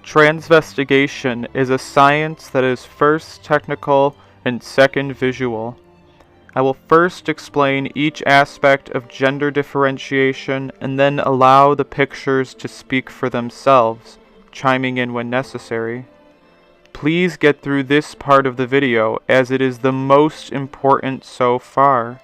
Transvestigation is a science that is first technical and second visual. I will first explain each aspect of gender differentiation and then allow the pictures to speak for themselves, chiming in when necessary. Please get through this part of the video as it is the most important so far.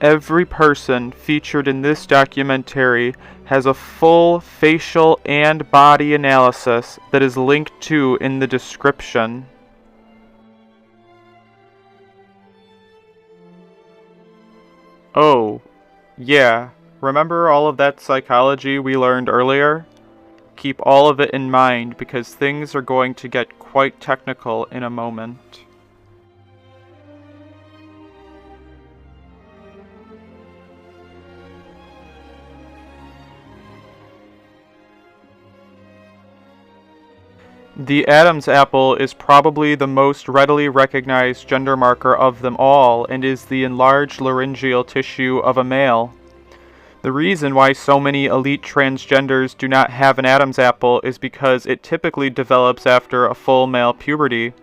Every person featured in this documentary has a full facial and body analysis that is linked to in the description. Oh, yeah, remember all of that psychology we learned earlier? Keep all of it in mind because things are going to get quite technical in a moment. The Adam's apple is probably the most readily recognized gender marker of them all and is the enlarged laryngeal tissue of a male. The reason why so many elite transgenders do not have an Adam's apple is because it typically develops after a full male puberty.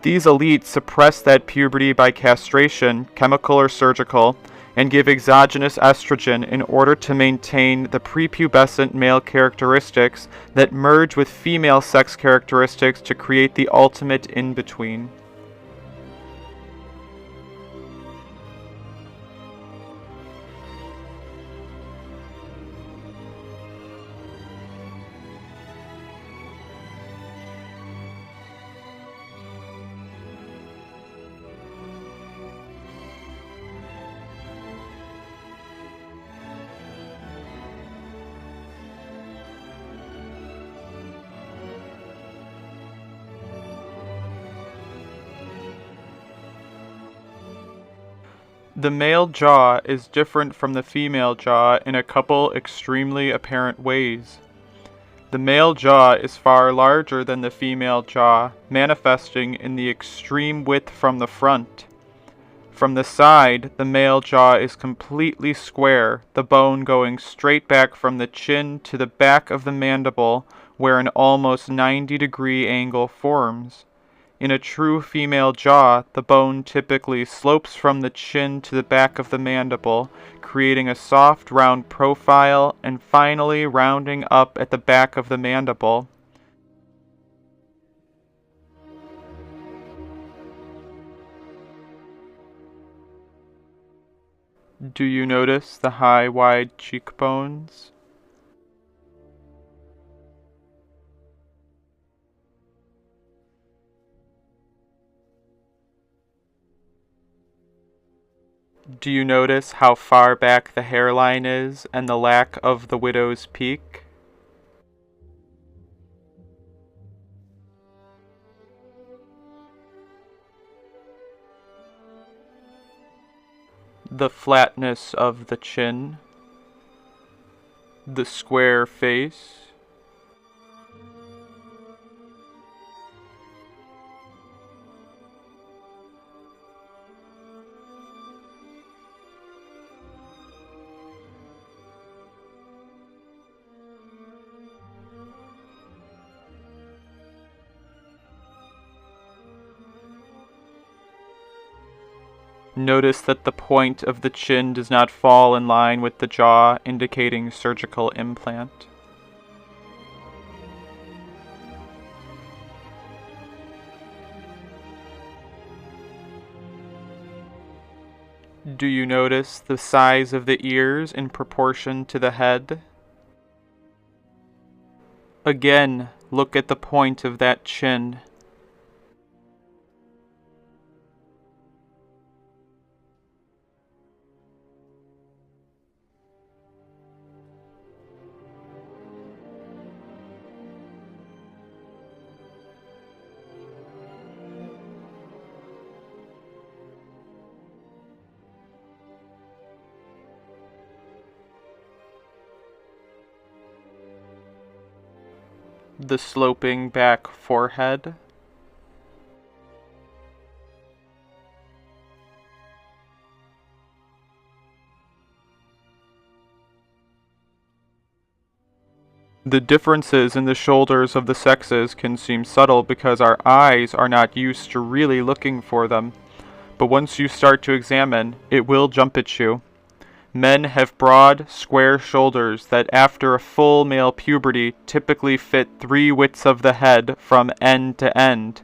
These elites suppress that puberty by castration, chemical or surgical, and give exogenous estrogen in order to maintain the prepubescent male characteristics that merge with female sex characteristics to create the ultimate in-between. The male jaw is different from the female jaw in a couple extremely apparent ways. The male jaw is far larger than the female jaw, manifesting in the extreme width from the front. From the side, the male jaw is completely square, the bone going straight back from the chin to the back of the mandible, where an almost 90-degree angle forms. In a true female jaw, the bone typically slopes from the chin to the back of the mandible, creating a soft, round profile, and finally rounding up at the back of the mandible. Do you notice the high, wide cheekbones? Do you notice how far back the hairline is and the lack of the widow's peak? The flatness of the chin, the square face, notice that the point of the chin does not fall in line with the jaw, indicating surgical implant. Do you notice the size of the ears in proportion to the head? Again, look at the point of that chin. The sloping back forehead. The differences in the shoulders of the sexes can seem subtle because our eyes are not used to really looking for them, but once you start to examine, it will jump at you. Men have broad, square shoulders that after a full male puberty typically fit 3 widths of the head from end to end.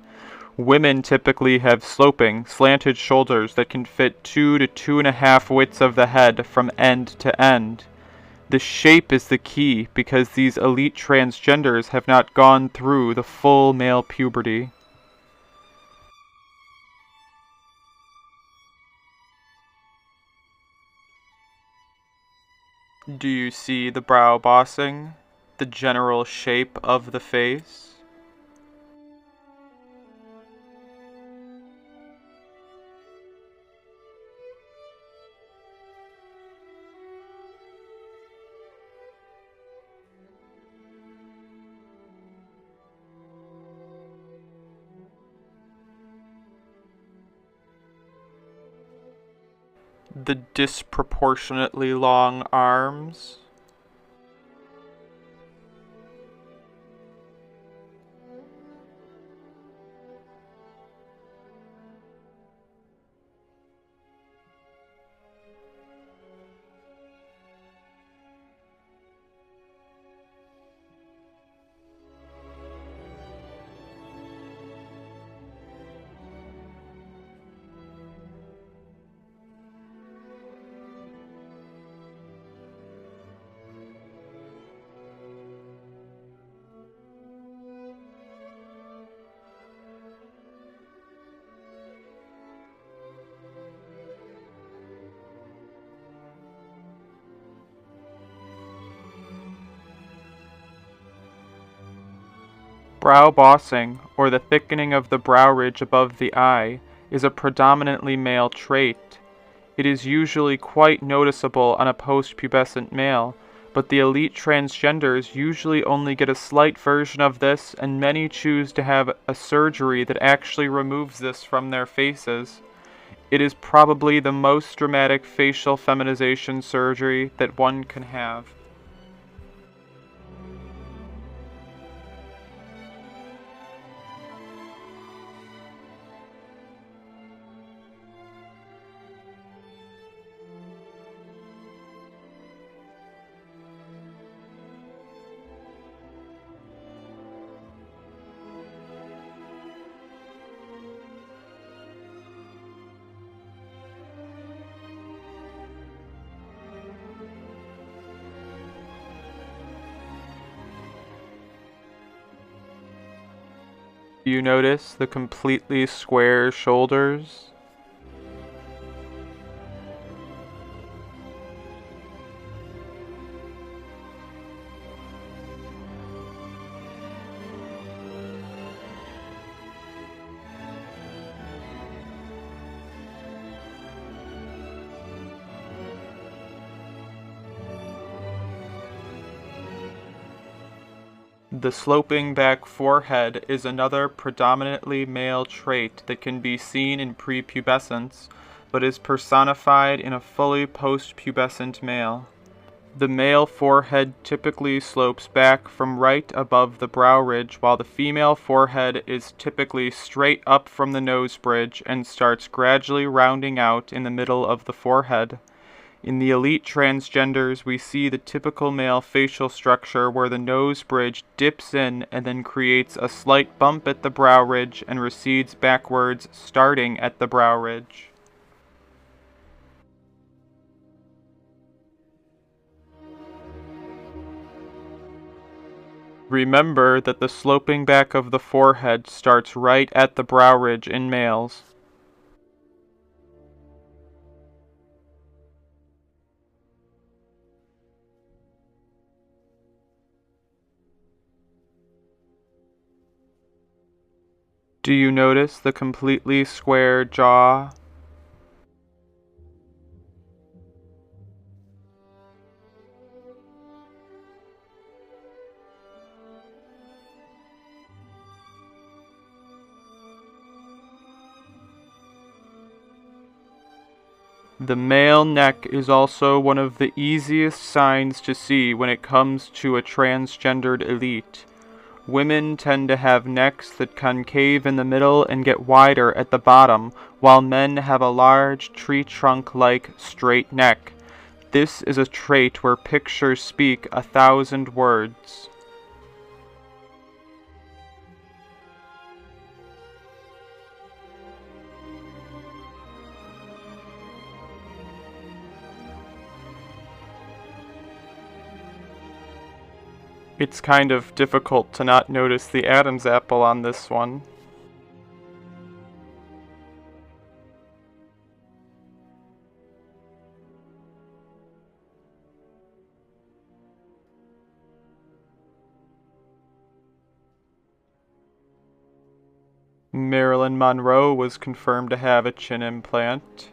Women typically have sloping, slanted shoulders that can fit 2 to 2.5 widths of the head from end to end. The shape is the key because these elite transgenders have not gone through the full male puberty. Do you see the brow bossing? The general shape of the face? The disproportionately long arms? Brow bossing, or the thickening of the brow ridge above the eye, is a predominantly male trait. It is usually quite noticeable on a post-pubescent male, but the elite transgenders usually only get a slight version of this, and many choose to have a surgery that actually removes this from their faces. It is probably the most dramatic facial feminization surgery that one can have. You notice the completely square shoulders? The sloping back forehead is another predominantly male trait that can be seen in prepubescence, but is personified in a fully post-pubescent male. The male forehead typically slopes back from right above the brow ridge, while the female forehead is typically straight up from the nose bridge and starts gradually rounding out in the middle of the forehead. In the elite transgenders, we see the typical male facial structure where the nose bridge dips in and then creates a slight bump at the brow ridge and recedes backwards, starting at the brow ridge. Remember that the sloping back of the forehead starts right at the brow ridge in males. Do you notice the completely square jaw? The male neck is also one of the easiest signs to see when it comes to a transgendered elite. Women tend to have necks that concave in the middle and get wider at the bottom, while men have a large tree trunk-like straight neck. This is a trait where pictures speak 1,000 words. It's kind of difficult to not notice the Adam's apple on this one. Marilyn Monroe was confirmed to have a chin implant.